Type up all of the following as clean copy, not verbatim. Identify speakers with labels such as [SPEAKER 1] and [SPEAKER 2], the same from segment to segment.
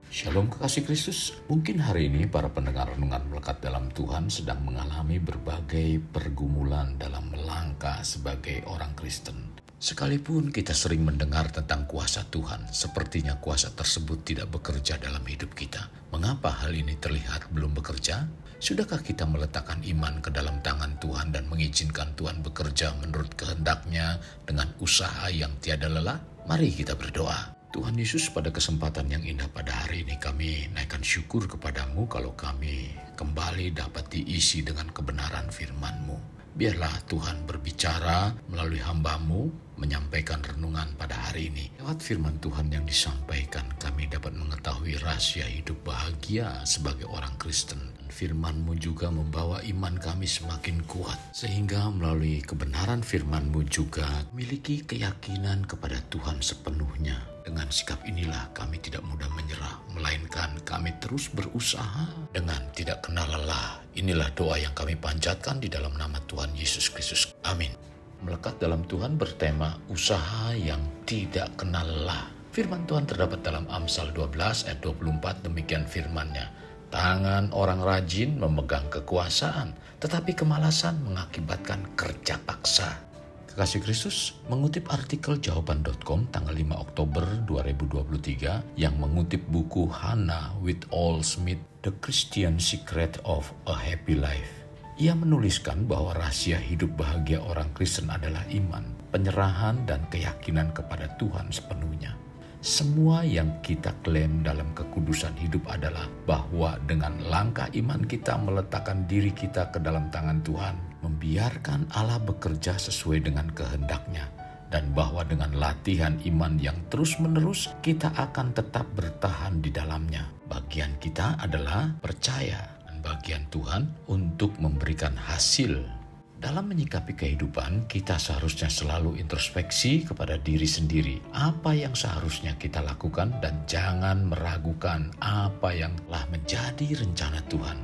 [SPEAKER 1] Shalom kekasih Kristus. Mungkin hari ini para pendengar renungan melekat dalam Tuhan sedang mengalami berbagai pergumulan dalam melangkah sebagai orang Kristen. Sekalipun kita sering mendengar tentang kuasa Tuhan, sepertinya kuasa tersebut tidak bekerja dalam hidup kita. Mengapa hal ini terlihat belum bekerja? Sudahkah kita meletakkan iman ke dalam tangan Tuhan dan mengizinkan Tuhan bekerja menurut kehendak-Nya dengan usaha yang tiada lelah? Mari kita berdoa. Tuhan Yesus, pada kesempatan yang indah pada hari ini kami naikkan syukur kepadamu kalau kami kembali dapat diisi dengan kebenaran firman-Mu. Biarlah Tuhan berbicara melalui hamba-Mu menyampaikan renungan pada hari ini. Lewat firman Tuhan yang disampaikan kami dapat mengetahui rahasia hidup bahagia sebagai orang Kristen. Firman-Mu juga membawa iman kami semakin kuat, sehingga melalui kebenaran firman-Mu juga memiliki keyakinan kepada Tuhan sepenuhnya. Dengan sikap inilah kami tidak mudah menyerah, melainkan kami terus berusaha dengan tidak kenal lelah. Inilah doa yang kami panjatkan di dalam nama Tuhan Yesus Kristus. Amin. Melekat dalam Tuhan bertema usaha yang tidak kenal lelah. Firman Tuhan terdapat dalam Amsal 12 ayat 24, demikian firman-Nya. Tangan orang rajin memegang kekuasaan, tetapi kemalasan mengakibatkan kerja paksa. Kekasih Kristus, mengutip artikel jawaban.com tanggal 5 Oktober 2023 yang mengutip buku Hannah Whitall Smith, The Christian Secret of a Happy Life. Ia menuliskan bahwa rahasia hidup bahagia orang Kristen adalah iman, penyerahan dan keyakinan kepada Tuhan sepenuhnya. Semua yang kita klaim dalam kekudusan hidup adalah bahwa dengan langkah iman kita meletakkan diri kita ke dalam tangan Tuhan, membiarkan Allah bekerja sesuai dengan kehendak-Nya, dan bahwa dengan latihan iman yang terus-menerus kita akan tetap bertahan di dalamnya. Bagian kita adalah percaya, dan bagian Tuhan untuk memberikan hasil. Dalam menyikapi kehidupan, kita seharusnya selalu introspeksi kepada diri sendiri. Apa yang seharusnya kita lakukan dan jangan meragukan apa yang telah menjadi rencana Tuhan.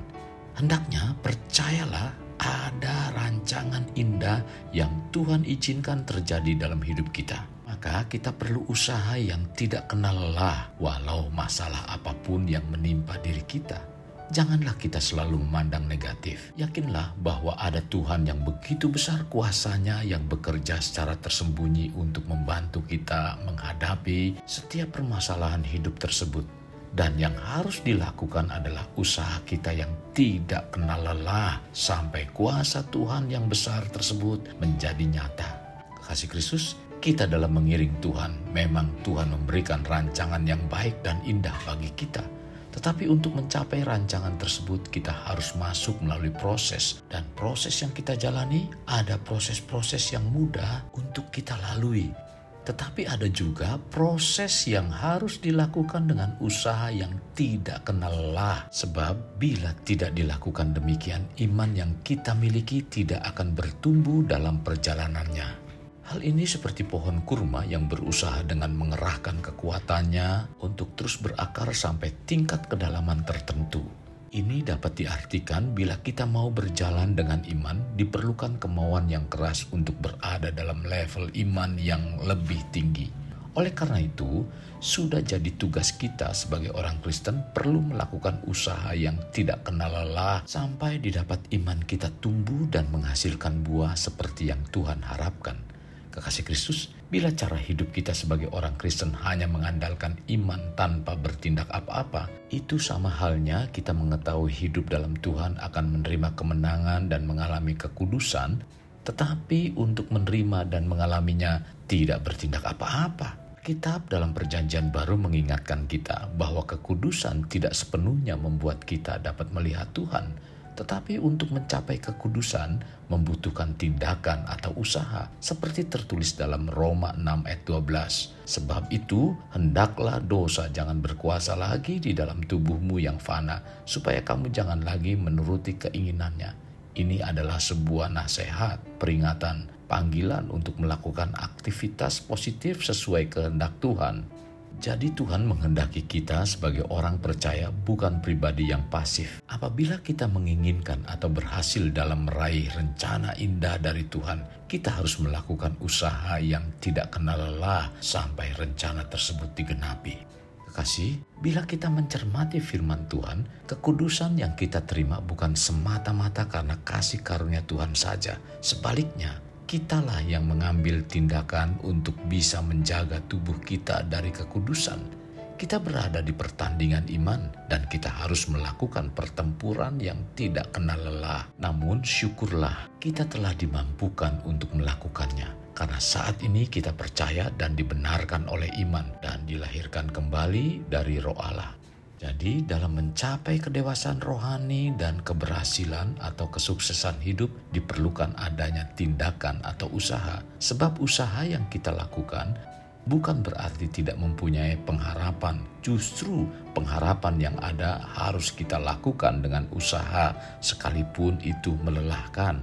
[SPEAKER 1] Hendaknya percayalah ada rancangan indah yang Tuhan izinkan terjadi dalam hidup kita. Maka kita perlu usaha yang tidak kenal lelah walau masalah apapun yang menimpa diri kita. Janganlah kita selalu memandang negatif. Yakinlah bahwa ada Tuhan yang begitu besar kuasa-Nya yang bekerja secara tersembunyi untuk membantu kita menghadapi setiap permasalahan hidup tersebut. Dan yang harus dilakukan adalah usaha kita yang tidak kenal lelah sampai kuasa Tuhan yang besar tersebut menjadi nyata. Kekasih Kristus, kita dalam mengiring Tuhan, memang Tuhan memberikan rancangan yang baik dan indah bagi kita. Tetapi untuk mencapai rancangan tersebut kita harus masuk melalui proses. Dan proses yang kita jalani ada proses-proses yang mudah untuk kita lalui. Tetapi ada juga proses yang harus dilakukan dengan usaha yang tidak kenal lelah. Sebab bila tidak dilakukan demikian, iman yang kita miliki tidak akan bertumbuh dalam perjalanannya. Hal ini seperti pohon kurma yang berusaha dengan mengerahkan kekuatannya untuk terus berakar sampai tingkat kedalaman tertentu. Ini dapat diartikan bila kita mau berjalan dengan iman, diperlukan kemauan yang keras untuk berada dalam level iman yang lebih tinggi. Oleh karena itu, sudah jadi tugas kita sebagai orang Kristen perlu melakukan usaha yang tidak kenal lelah sampai didapat iman kita tumbuh dan menghasilkan buah seperti yang Tuhan harapkan. Kekasih Kristus, bila cara hidup kita sebagai orang Kristen hanya mengandalkan iman tanpa bertindak apa-apa, itu sama halnya kita mengetahui hidup dalam Tuhan akan menerima kemenangan dan mengalami kekudusan, tetapi untuk menerima dan mengalaminya tidak bertindak apa-apa. Kitab dalam Perjanjian Baru mengingatkan kita bahwa kekudusan tidak sepenuhnya membuat kita dapat melihat Tuhan, tetapi untuk mencapai kekudusan membutuhkan tindakan atau usaha seperti tertulis dalam Roma 6 ayat 12. Sebab itu hendaklah dosa jangan berkuasa lagi di dalam tubuhmu yang fana, supaya kamu jangan lagi menuruti keinginannya. Ini adalah sebuah nasihat, peringatan, panggilan untuk melakukan aktivitas positif sesuai kehendak Tuhan. Jadi Tuhan menghendaki kita sebagai orang percaya bukan pribadi yang pasif. Apabila kita menginginkan atau berhasil dalam meraih rencana indah dari Tuhan, kita harus melakukan usaha yang tidak kenal lelah sampai rencana tersebut digenapi. Kekasih, bila kita mencermati firman Tuhan, kekudusan yang kita terima bukan semata-mata karena kasih karunia Tuhan saja. Sebaliknya, kitalah yang mengambil tindakan untuk bisa menjaga tubuh kita dari kekudusan. Kita berada di pertandingan iman dan kita harus melakukan pertempuran yang tidak kenal lelah. Namun syukurlah kita telah dimampukan untuk melakukannya. Karena saat ini kita percaya dan dibenarkan oleh iman dan dilahirkan kembali dari Roh Allah. Jadi dalam mencapai kedewasaan rohani dan keberhasilan atau kesuksesan hidup diperlukan adanya tindakan atau usaha. Sebab usaha yang kita lakukan bukan berarti tidak mempunyai pengharapan. Justru pengharapan yang ada harus kita lakukan dengan usaha sekalipun itu melelahkan.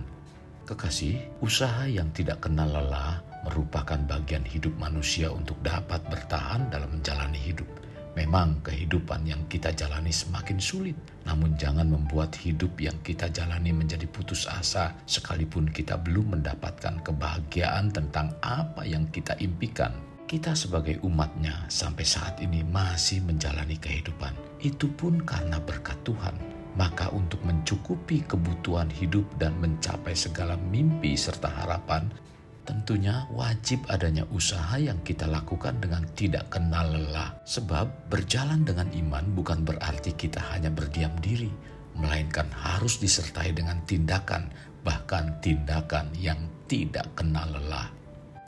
[SPEAKER 1] Kekasih, usaha yang tidak kenal lelah merupakan bagian hidup manusia untuk dapat bertahan dalam menjalani hidup. Memang kehidupan yang kita jalani semakin sulit, namun jangan membuat hidup yang kita jalani menjadi putus asa sekalipun kita belum mendapatkan kebahagiaan tentang apa yang kita impikan. Kita sebagai umatnya sampai saat ini masih menjalani kehidupan. Itu pun karena berkat Tuhan. Maka untuk mencukupi kebutuhan hidup dan mencapai segala mimpi serta harapan, tentunya wajib adanya usaha yang kita lakukan dengan tidak kenal lelah. Sebab berjalan dengan iman bukan berarti kita hanya berdiam diri, melainkan harus disertai dengan tindakan, bahkan tindakan yang tidak kenal lelah.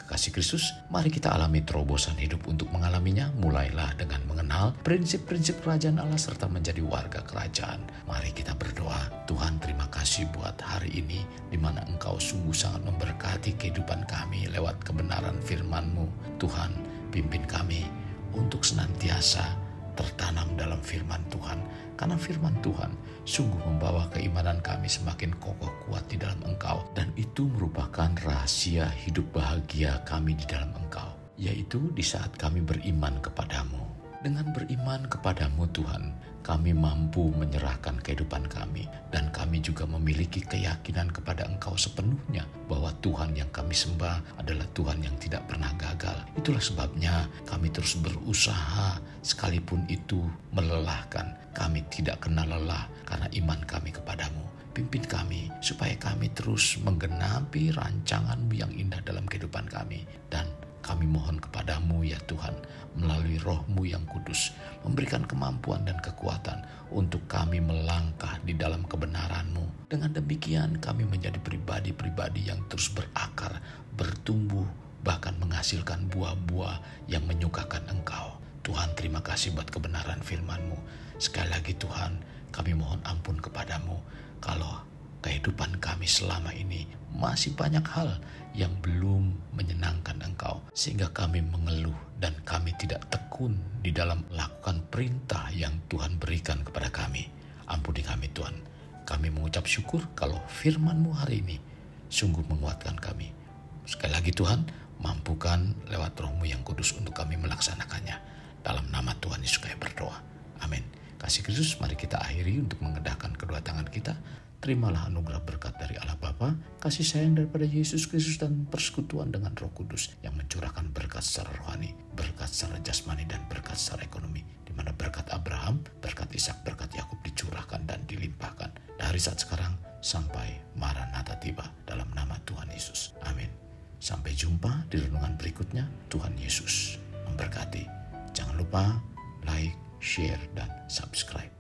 [SPEAKER 1] Kekasih Kristus, mari kita alami terobosan hidup untuk mengalaminya. Mulailah dengan mengenal prinsip-prinsip kerajaan Allah serta menjadi warga kerajaan. Mari kita berdoa. Tuhan, terima kasih buat hari ini di mana Engkau sungguh sangat memberkati kehidupan kami lewat kebenaran firman-Mu. Tuhan, pimpin kami untuk senantiasa tertanam dalam firman Tuhan. Karena firman Tuhan sungguh membawa keimanan kami semakin kokoh kuat di dalam Engkau. Dan itu merupakan rahasia hidup bahagia kami di dalam Engkau. Yaitu di saat kami beriman kepadamu. Dengan beriman kepadamu Tuhan, kami mampu menyerahkan kehidupan kami. Dan kami juga memiliki keyakinan kepada Engkau sepenuhnya bahwa Tuhan yang kami sembah adalah Tuhan yang tidak pernah gagal. Itulah sebabnya kami terus berusaha sekalipun itu melelahkan. Kami tidak kenal lelah karena iman kami kepadamu. Pimpin kami supaya kami terus menggenapi rancangan-Mu yang indah dalam kehidupan kami. Dan kami mohon kepadamu ya Tuhan, melalui Roh-Mu yang kudus, memberikan kemampuan dan kekuatan untuk kami melangkah di dalam kebenaran-Mu. Dengan demikian kami menjadi pribadi-pribadi yang terus berakar, bertumbuh, bahkan menghasilkan buah-buah yang menyukakan Engkau. Tuhan, terima kasih buat kebenaran firman-Mu. Sekali lagi Tuhan, kami mohon ampun kepadamu kalau kehidupan kami selama ini masih banyak hal yang belum menyenangkan Engkau. Sehingga kami mengeluh dan kami tidak tekun di dalam melakukan perintah yang Tuhan berikan kepada kami. Ampuni kami Tuhan. Kami mengucap syukur kalau firman-Mu hari ini sungguh menguatkan kami. Sekali lagi Tuhan, mampukan lewat Roh-Mu yang kudus untuk kami melaksanakannya. Dalam nama Tuhan Yesus kami berdoa. Amin. Kasih Kristus, mari kita akhiri untuk mengedahkan kedua tangan kita. Terimalah anugerah berkat dari Allah Bapa, kasih sayang daripada Yesus Kristus dan persekutuan dengan Roh Kudus yang mencurahkan berkat secara rohani, berkat secara jasmani dan berkat secara ekonomi, di mana berkat Abraham, berkat Ishak, berkat Yakub dicurahkan dan dilimpahkan dari saat sekarang sampai Maranatha tiba dalam nama Tuhan Yesus. Amin. Sampai jumpa di renungan berikutnya. Tuhan Yesus memberkati. Jangan lupa like, share, dan subscribe.